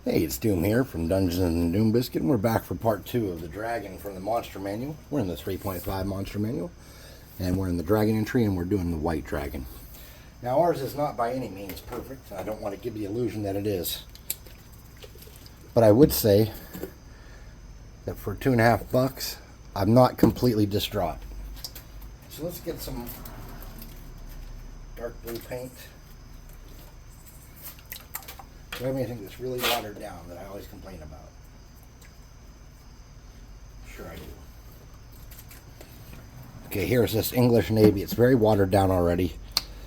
Hey, it's Doom here from Dungeons and Doom Biscuit, and we're back for part 2 of the Dragon from the Monster Manual. We're in the 3.5 Monster Manual, and we're in the Dragon entry, and we're doing the White Dragon. Now, ours is not by any means perfect. I don't want to give the illusion that it is. But I would say that for $2.50, I'm not completely distraught. So let's get some dark blue paint. Do I have anything that's really watered down that I always complain about? Sure I do. Okay, here's this English Navy. It's very watered down already,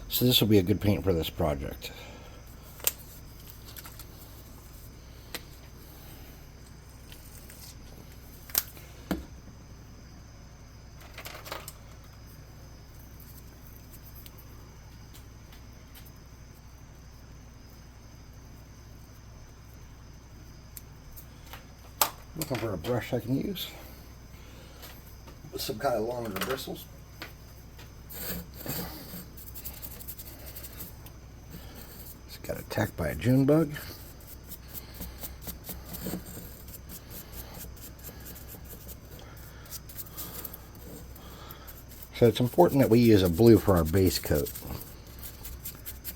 so this will be a good paint for this project. Looking for a brush I can use with some kind of longer bristles. Just got attacked by a June bug. So it's important that we use a blue for our base coat,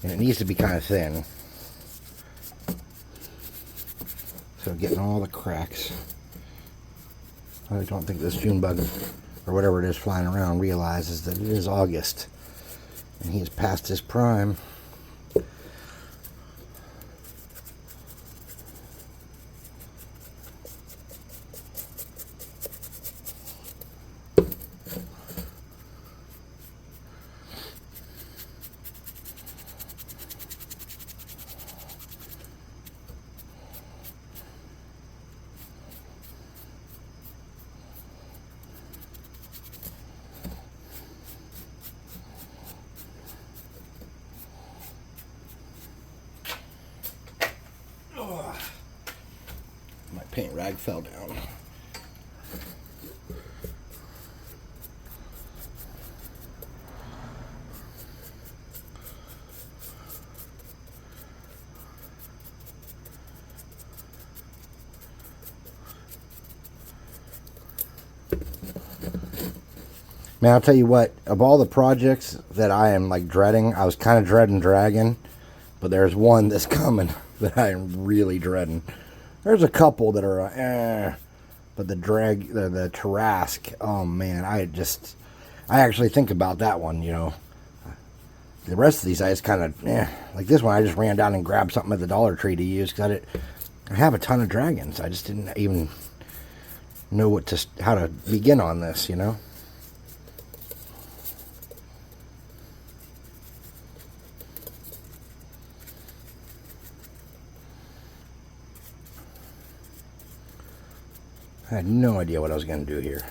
and it needs to be kind of thin. So getting all the cracks. I don't think this June bug, or whatever it is flying around, realizes that it is August and he is past his prime. My paint rag fell down. Man, I'll tell you what, of all the projects that I am like dreading, I was kind of dreading Dragon, but there's one that's coming that I am really dreading. There's a couple that are but the Tarrasque, oh man, I actually think about that one, you know. The rest of these I just kind of, like this one I just ran down and grabbed something at the Dollar Tree to use because I have a ton of dragons. I just didn't even know how to begin on this, you know. I had no idea what I was going to do here.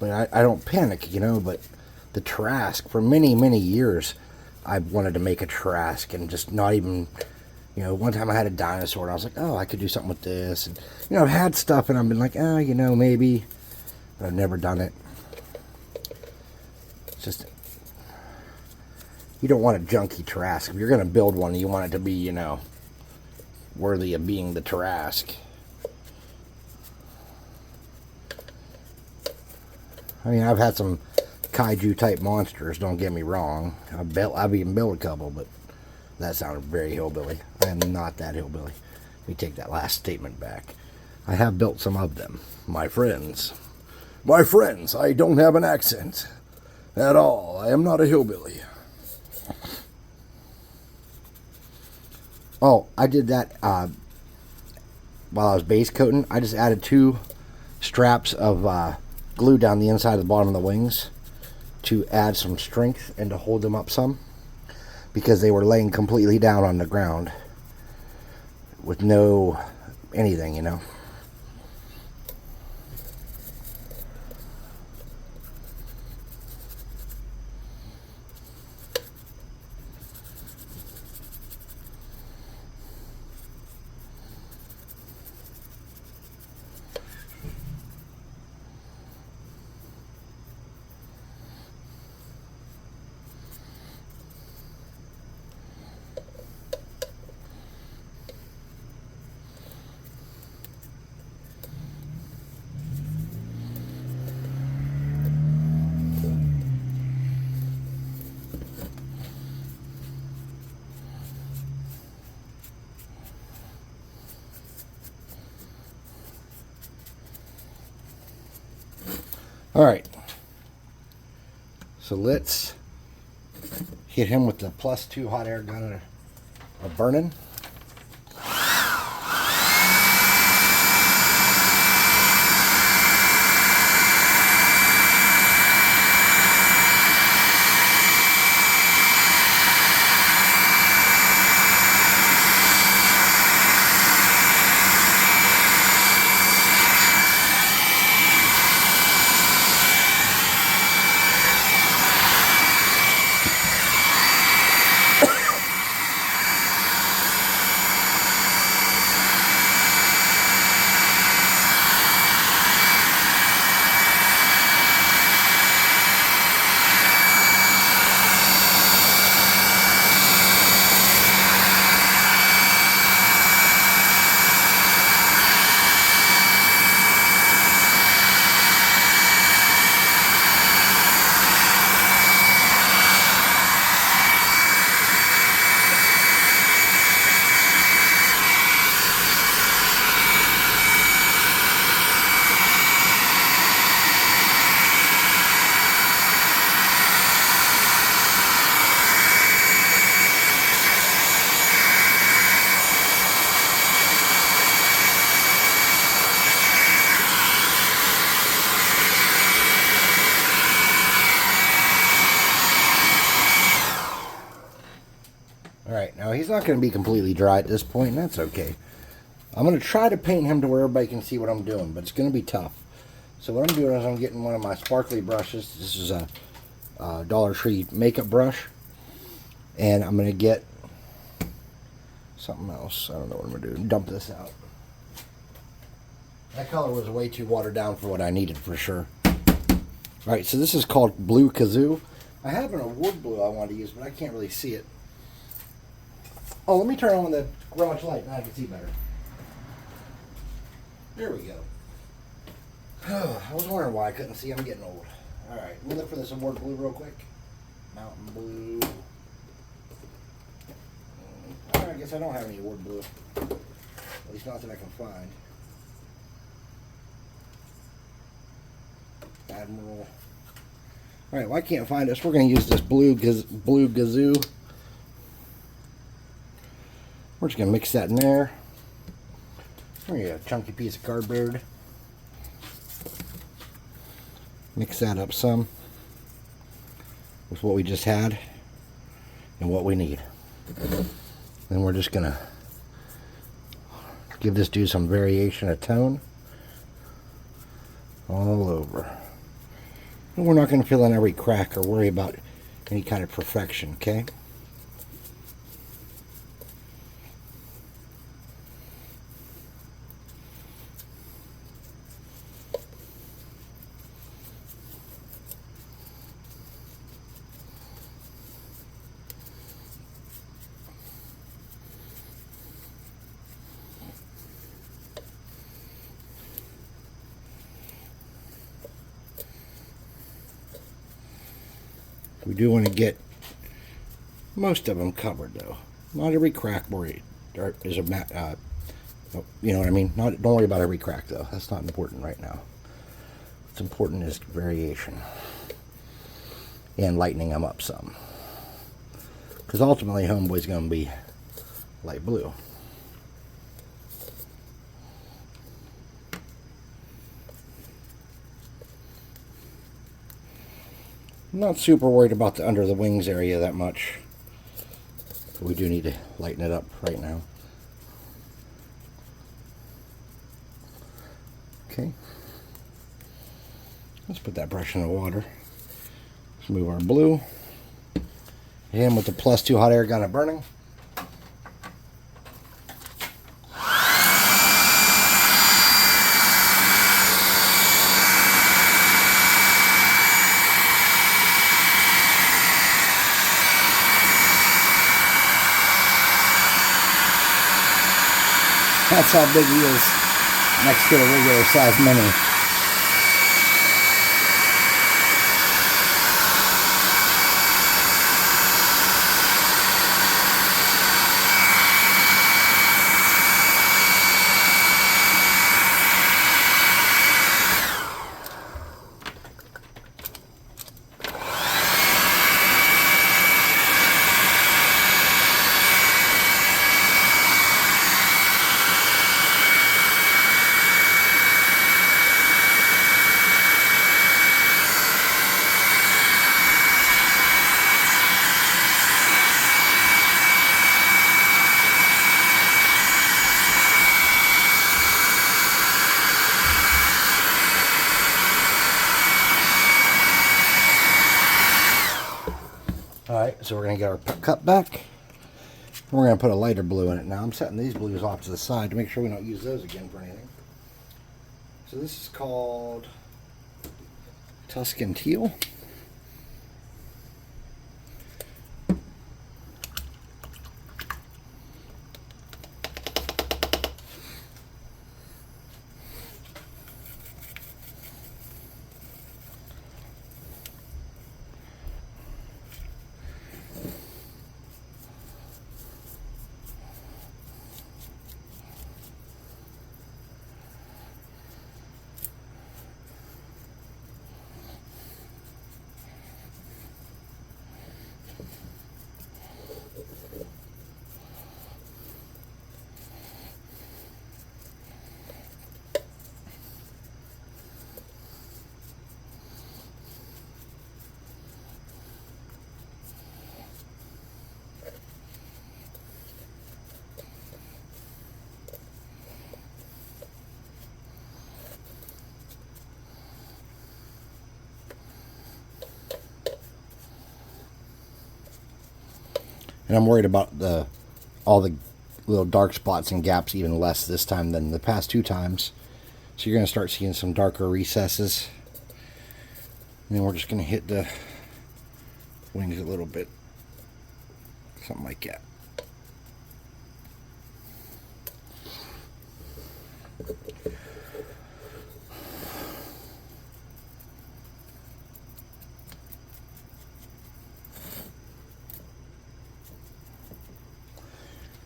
But I don't panic, you know, but the Tarrasque, for many, many years, I wanted to make a Tarrasque and just not even, you know, one time I had a dinosaur and I was like, oh, I could do something with this. And, you know, I've had stuff and I've been like, oh, you know, maybe, but I've never done it. It's just, you don't want a junky Tarrasque. If you're going to build one, you want it to be, you know, worthy of being the Tarrasque. I mean, I've had some kaiju type monsters, don't get me wrong. I've even built a couple, but that sounded very hillbilly. I am not that hillbilly. Let me take that last statement back. I have built some of them. My friends, I don't have an accent at all. I am not a hillbilly. Oh, I did that while I was base coating. I just added 2 straps of glue down the inside of the bottom of the wings to add some strength and to hold them up some, because they were laying completely down on the ground with no anything, you know. All right. So let's hit him with the +2 hot air gun of burning. Alright, now he's not going to be completely dry at this point, and that's okay. I'm going to try to paint him to where everybody can see what I'm doing, but it's going to be tough. So what I'm doing is I'm getting one of my sparkly brushes. This is a Dollar Tree makeup brush. And I'm going to get something else. I don't know what I'm going to do. Dump this out. That color was way too watered down for what I needed for sure. Alright, so this is called Blue Kazoo. I have an award blue I want to use, but I can't really see it. Oh, let me turn on the garage light. Now I can see better. There we go. I was wondering why I couldn't see. I'm getting old. Alright, let me look for this award blue real quick. Mountain blue. I guess I don't have any award blue. At least not that I can find. Admiral. Alright, well I can't find this. We're going to use this blue Kazoo. We're just going to mix that in there. There you go, a chunky piece of cardboard. Mix that up some with what we just had and what we need. Then we're just going to give this dude some variation of tone all over. And we're not going to fill in every crack or worry about any kind of perfection, okay? We do want to get most of them covered, though. Not every crack is a you know what I mean? Don't worry about every crack, though. That's not important right now. What's important is variation and lightening them up some. Because ultimately, Homeboy's going to be light blue. I'm not super worried about the under the wings area that much. But we do need to lighten it up right now. Okay. Let's put that brush in the water. Let's move our blue. And with the +2 hot air gun burning. That's how big he is next to a regular size mini. So we're going to get our cup back. We're going to put a lighter blue in it now. I'm setting these blues off to the side to make sure we don't use those again for anything. So this is called Tuscan Teal. And I'm worried about all the little dark spots and gaps even less this time than the past 2 times. So you're going to start seeing some darker recesses. And then we're just going to hit the wings a little bit. Something like that.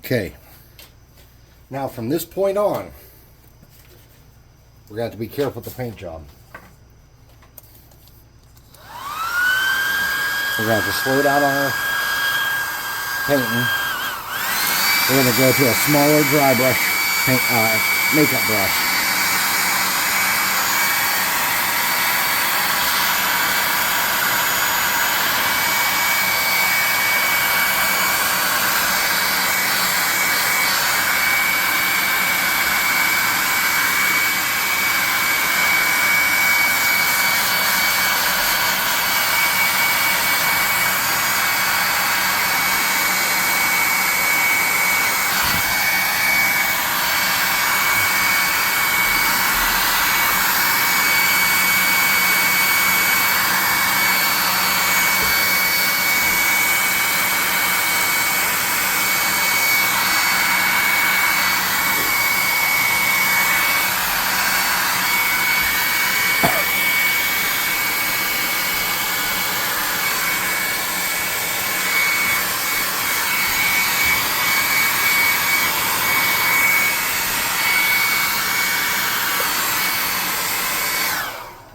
Okay, now from this point on, we're going to have to be careful with the paint job. We're going to have to slow down on our painting. We're going to go to a smaller dry brush makeup brush.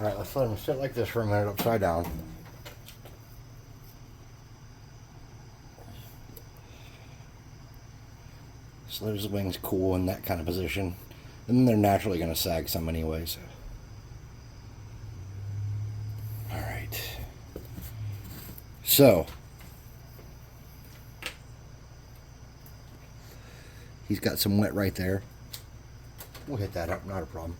Alright, let's let them sit like this for a minute upside down. So there's the wings cool in that kind of position. And then they're naturally going to sag some anyway. So. Alright. So. He's got some wet right there. We'll hit that up, not a problem.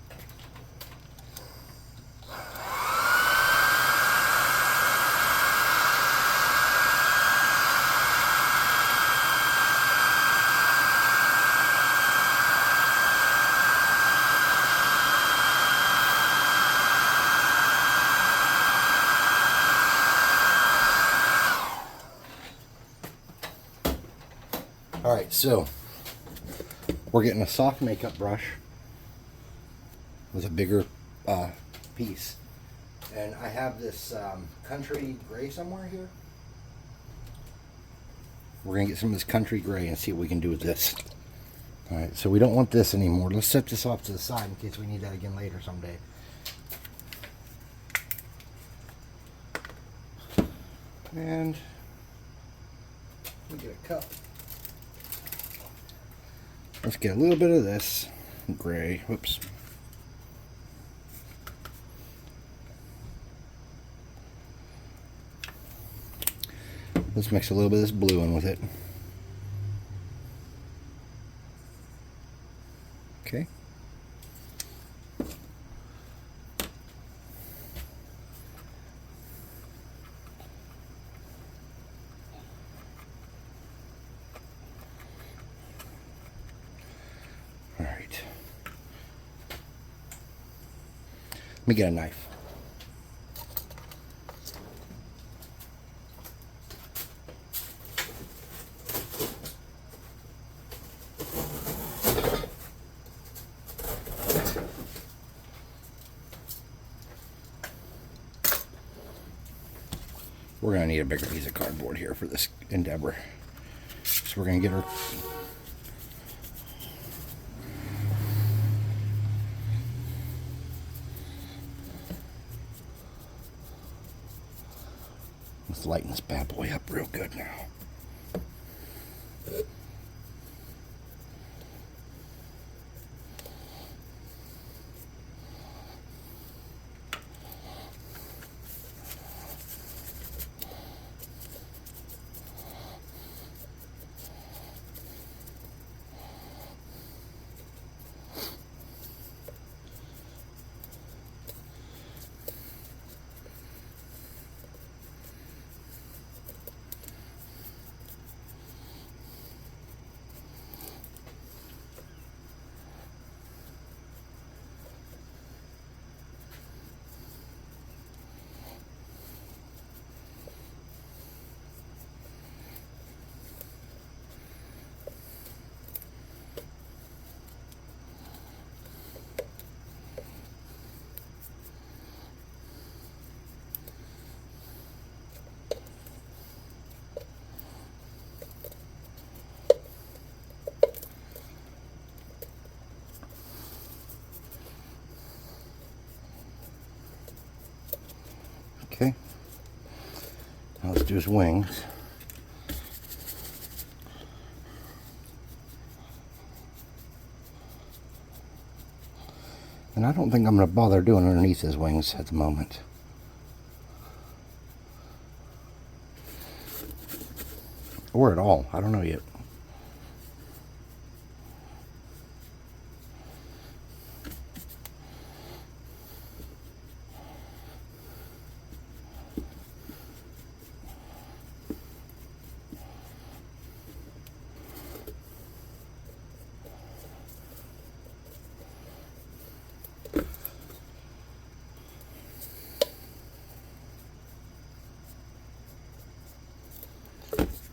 Alright, so we're getting a soft makeup brush with a bigger piece. And I have this country gray somewhere here. We're going to get some of this country gray and see what we can do with this. Alright, so we don't want this anymore. Let's set this off to the side in case we need that again later someday. And we get a cup. Let's get a little bit of this gray. Whoops. Let's mix a little bit of this blue in with it. Okay. Let me get a knife. We're going to need a bigger piece of cardboard here for this endeavor. So we're going to get our... Let's lighten this bad boy up real good now. Okay, now let's do his wings. And I don't think I'm going to bother doing underneath his wings at the moment. Or at all, I don't know yet.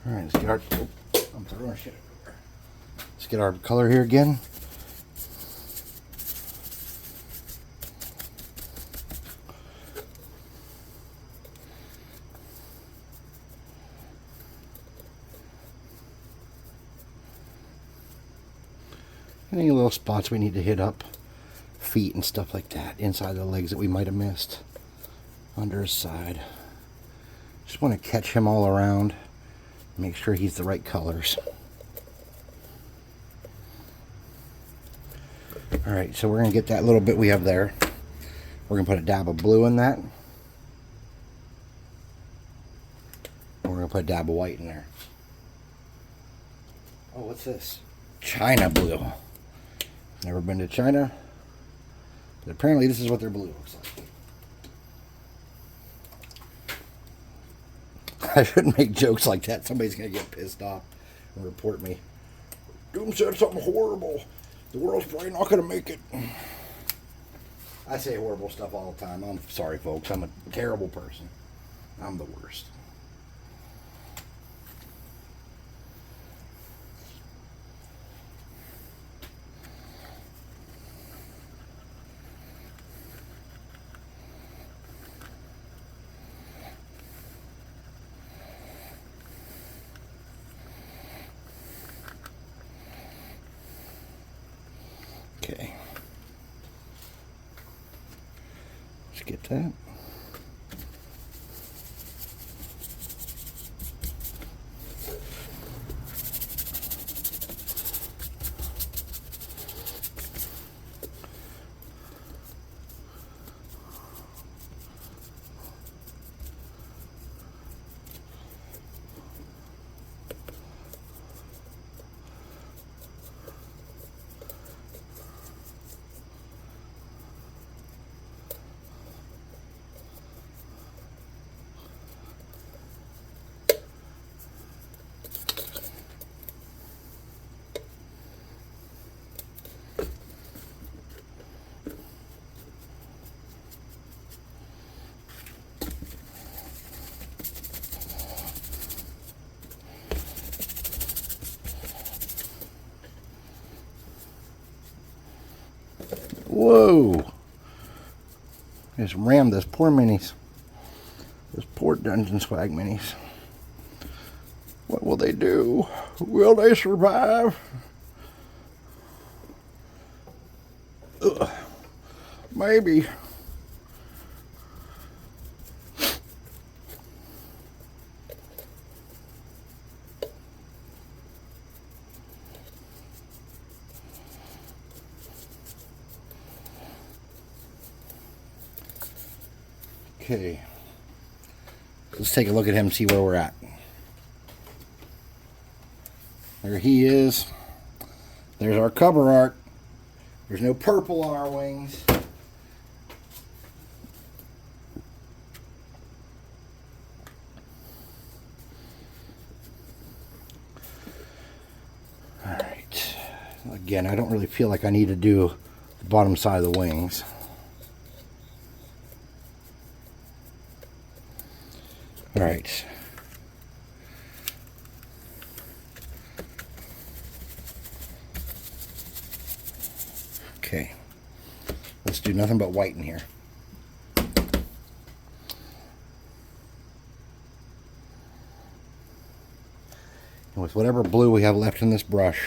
Alright, let's get our... I'm throwing shit everywhere. Let's get our color here again. Any little spots we need to hit up, feet and stuff like that, inside the legs that we might have missed, under his side. Just want to catch him all around, make sure he's the right colors. Alright, so we're going to get that little bit we have there. We're going to put a dab of blue in that. We're going to put a dab of white in there. Oh, what's this? China blue. Never been to China, but apparently this is what their blue looks like. I shouldn't make jokes like that. Somebody's going to get pissed off and report me. Doom said something horrible. The world's probably not going to make it. I say horrible stuff all the time. I'm sorry, folks. I'm a terrible person. I'm the worst. Okay. Let's get that. Whoa. Just rammed those poor minis. Those poor Dungeon Swag minis. What will they do? Will they survive? Ugh. Maybe. Okay. Let's take a look at him and see where we're at. There he is. There's our cover art. There's no purple on our wings. Alright. Again, I don't really feel like I need to do the bottom side of the wings. Alright. Okay. Let's do nothing but white in here. And with whatever blue we have left in this brush,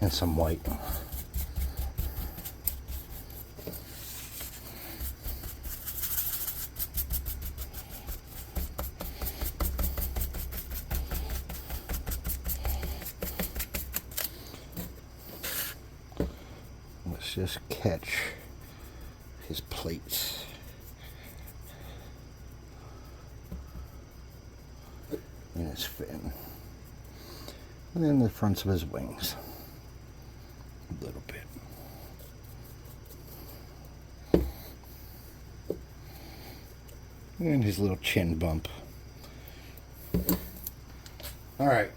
and some white. Let's just catch his plates. And his fin. And then the fronts of his wings. A little bit. And his little chin bump. Alright.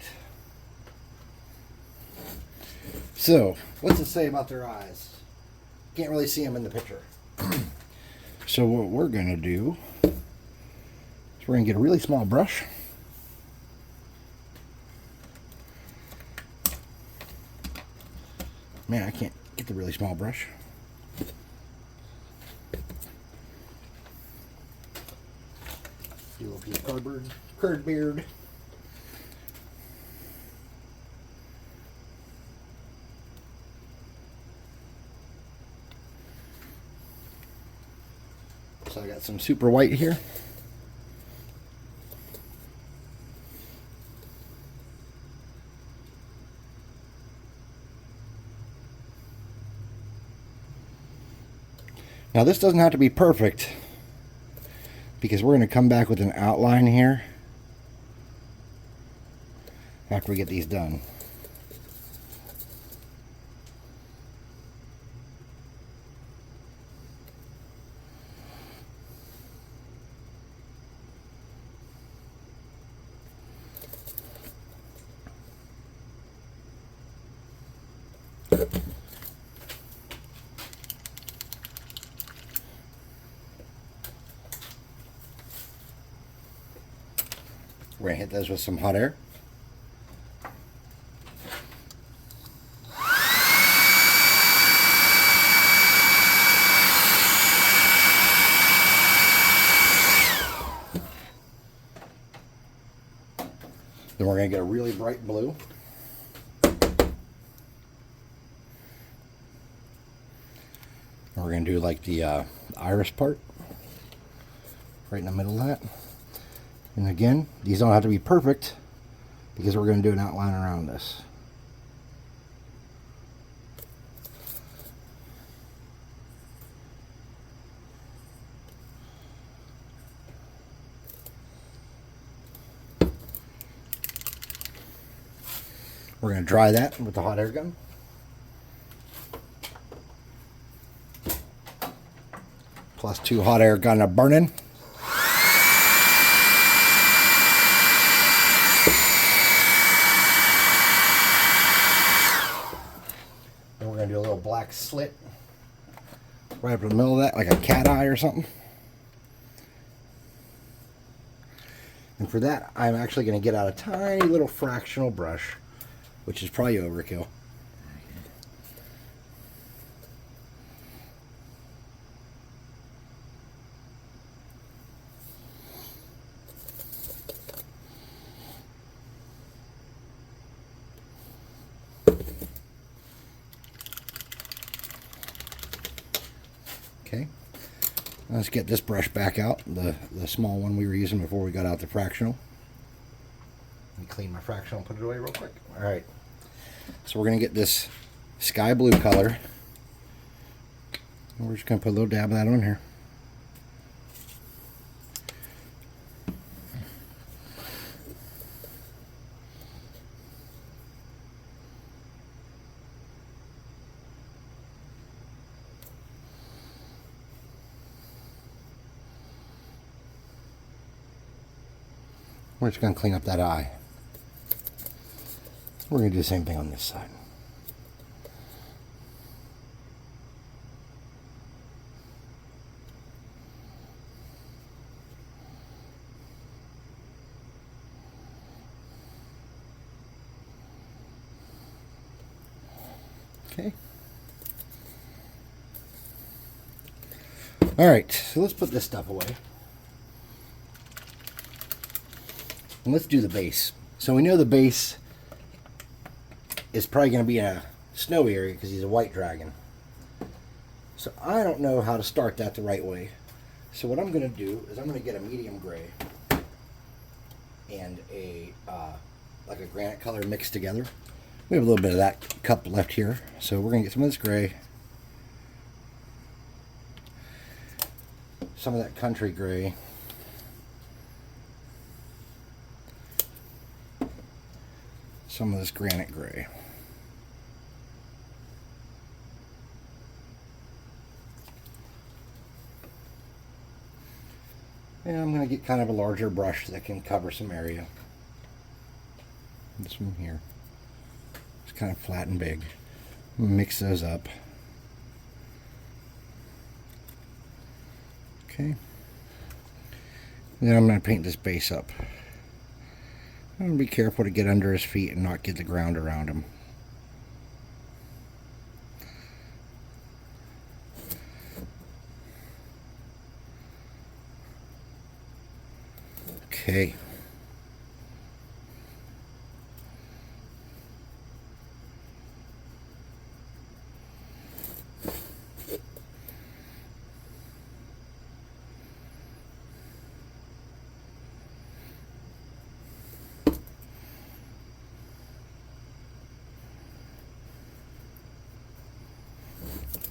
So, what's it say about their eyes? Can't really see them in the picture. So what we're going to do is we're going to get a really small brush. Man, I can't get the really small brush. Do a little piece of cardboard, curd beard. So I got some super white here. Now this doesn't have to be perfect because we're going to come back with an outline here after we get these done. We're going to hit those with some hot air. Then we're going to get a really bright blue. And we're going to do like the iris part right in the middle of that. And again, these don't have to be perfect because we're going to do an outline around this. We're going to dry that with the hot air gun. Plus 2 hot air gun are burning. Then we're going to do a little black slit right up in the middle of that, like a cat eye or something. And for that, I'm actually going to get out a tiny little fractional brush, which is probably overkill. Okay, let's get this brush back out, the small one we were using before we got out the fractional. Let me clean my fractional and put it away real quick. All right, so we're going to get this sky blue color. We're just going to put a little dab of that on here. We're just going to clean up that eye. We're going to do the same thing on this side. Okay. All right, so let's put this stuff away. And let's do the base. So we know the base is probably going to be in a snowy area because he's a white dragon. So I don't know how to start that the right way. So what I'm going to do is I'm going to get a medium gray and a like a granite color mixed together. We have a little bit of that cup left here, so we're going to get some of this gray, some of that country gray, some of this granite gray. And I'm going to get kind of a larger brush that can cover some area. This one here. It's kind of flat and big. Mix those up. Okay. And then I'm going to paint this base up. I'm going to be careful to get under his feet and not get the ground around him. Okay.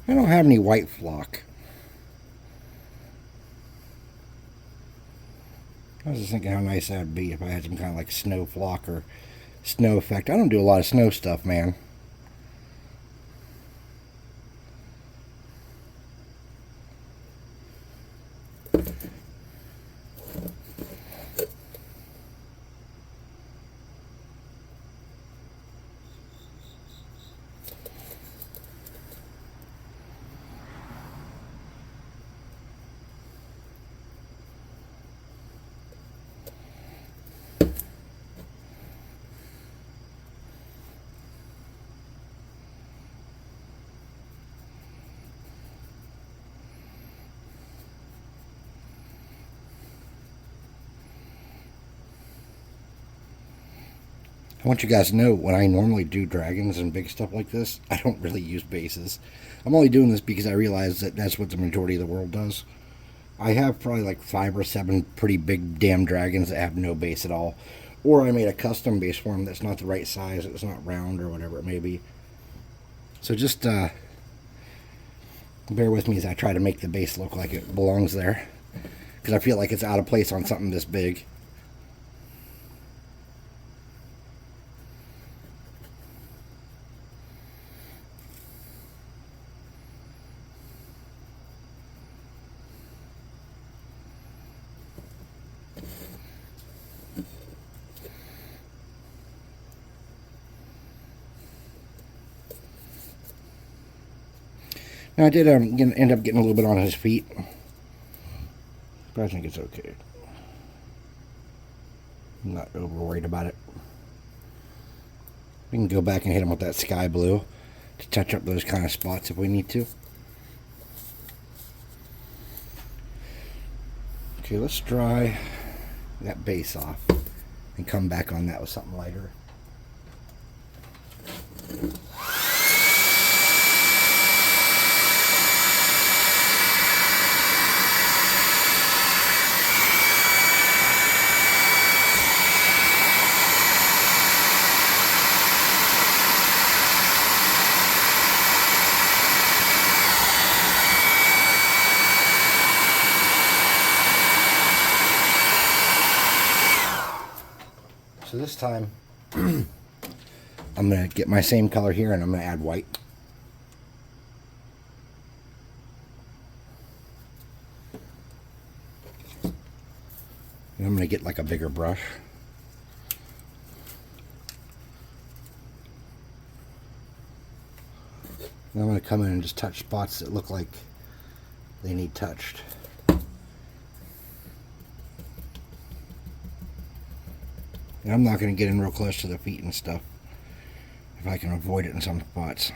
I don't have any white flock. I was just thinking how nice that would be if I had some kind of like snow flock or snow effect. I don't do a lot of snow stuff, man. I want you guys to know when I normally do dragons and big stuff like this, I don't really use bases. I'm only doing this because I realize that that's what the majority of the world does. I have probably like 5 or 7 pretty big damn dragons that have no base at all. Or I made a custom base for them that's not the right size, it's not round or whatever it may be. So just bear with me as I try to make the base look like it belongs there. Because I feel like it's out of place on something this big. Now I did end up getting a little bit on his feet, but I think it's okay. I'm not over worried about it. We can go back and hit them with that sky blue to touch up those kind of spots if we need to. Okay, let's dry that base off and come back on that with something lighter. So this time, I'm going to get my same color here and I'm going to add white. And I'm going to get like a bigger brush. And I'm going to come in and just touch spots that look like they need touched. And I'm not going to get in real close to the feet and stuff if I can avoid it in some spots.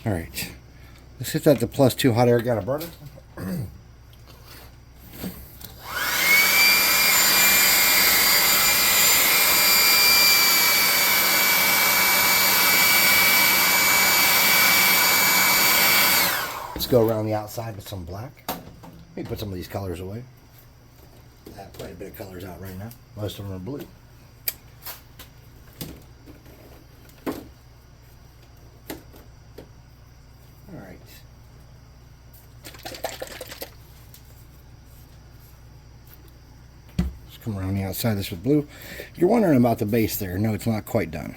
All right, let's hit that to +2 hot air gun a burner. Let's go around the outside with some black. Let me put some of these colors away. I have quite a bit of colors out right now. Most of them are blue. All right. Let's come around the outside of this with blue. If you're wondering about the base there, no, it's not quite done.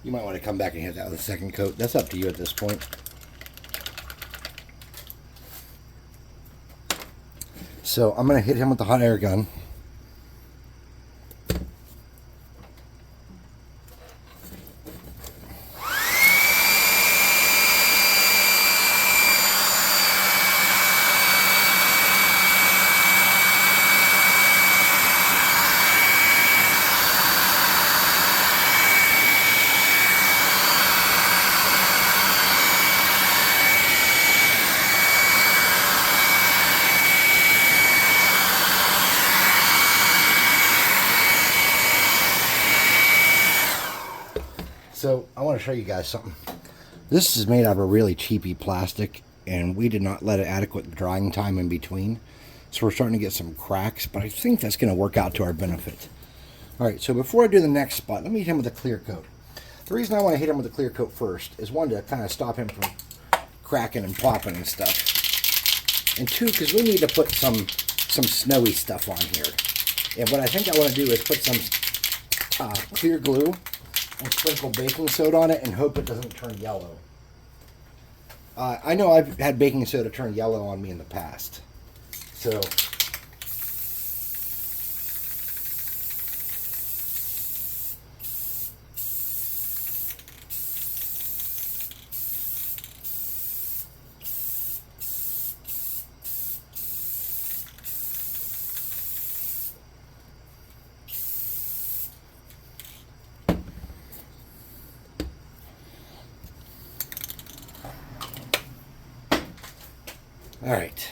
You might want to come back and hit that with a second coat. That's up to you at this point. So I'm going to hit him with the hot air gun. So I want to show you guys something. This is made out of a really cheapy plastic, and we did not let it adequate drying time in between. So we're starting to get some cracks, but I think that's going to work out to our benefit. Alright, so before I do the next spot, let me hit him with a clear coat. The reason I want to hit him with a clear coat first is one, to kind of stop him from cracking and popping and stuff. And two, because we need to put some snowy stuff on here. And what I think I want to do is put some clear glue and sprinkle baking soda on it and hope it doesn't turn yellow. I know I've had baking soda turn yellow on me in the past. So all right.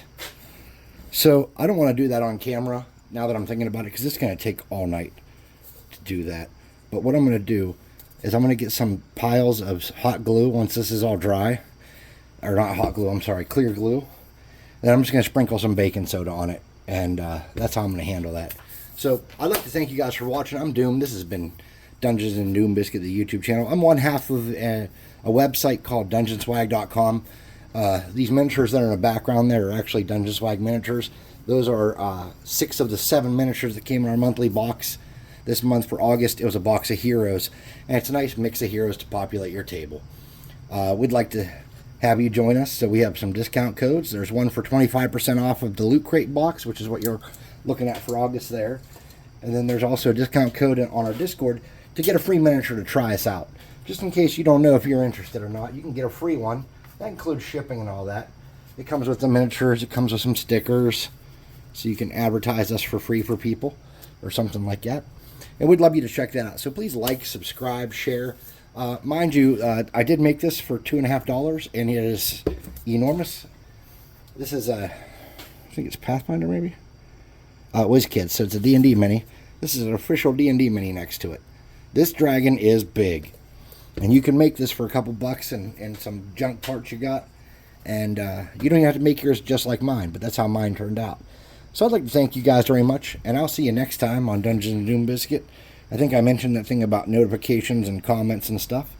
So I don't want to do that on camera now that I'm thinking about it, because it's going to take all night to do that. But what I'm going to do is I'm going to get some piles of hot glue once this is all dry. Or not hot glue, I'm sorry, clear glue. Then I'm just going to sprinkle some baking soda on it. And that's how I'm going to handle that. So I'd like to thank you guys for watching. I'm Doom. This has been Dungeons and Doom Biscuit, the YouTube channel. I'm one half of a website called dungeonswag.com. These miniatures that are in the background there are actually Dungeon Swag miniatures. Those are 6 of the 7 miniatures that came in our monthly box. This month for August, it was a box of heroes. And it's a nice mix of heroes to populate your table. We'd like to have you join us. So we have some discount codes. There's one for 25% off of the Loot Crate box, which is what you're looking at for August there. And then there's also a discount code on our Discord to get a free miniature to try us out. Just in case you don't know if you're interested or not, you can get a free one. That includes shipping and all that. It comes with the miniatures. It comes with some stickers. So you can advertise us for free for people or something like that. And we'd love you to check that out. So please like, subscribe, share. Mind you, I did make this for $2.50, and it is enormous. This is I think it's Pathfinder maybe? WizKids, so it's a D&D mini. This is an official D&D mini next to it. This dragon is big. And you can make this for a couple bucks and some junk parts you got. And you don't even have to make yours just like mine, but that's how mine turned out. So I'd like to thank you guys very much, and I'll see you next time on Dungeons and Doom Biscuit. I think I mentioned that thing about notifications and comments and stuff.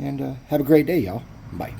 And have a great day, y'all. Bye.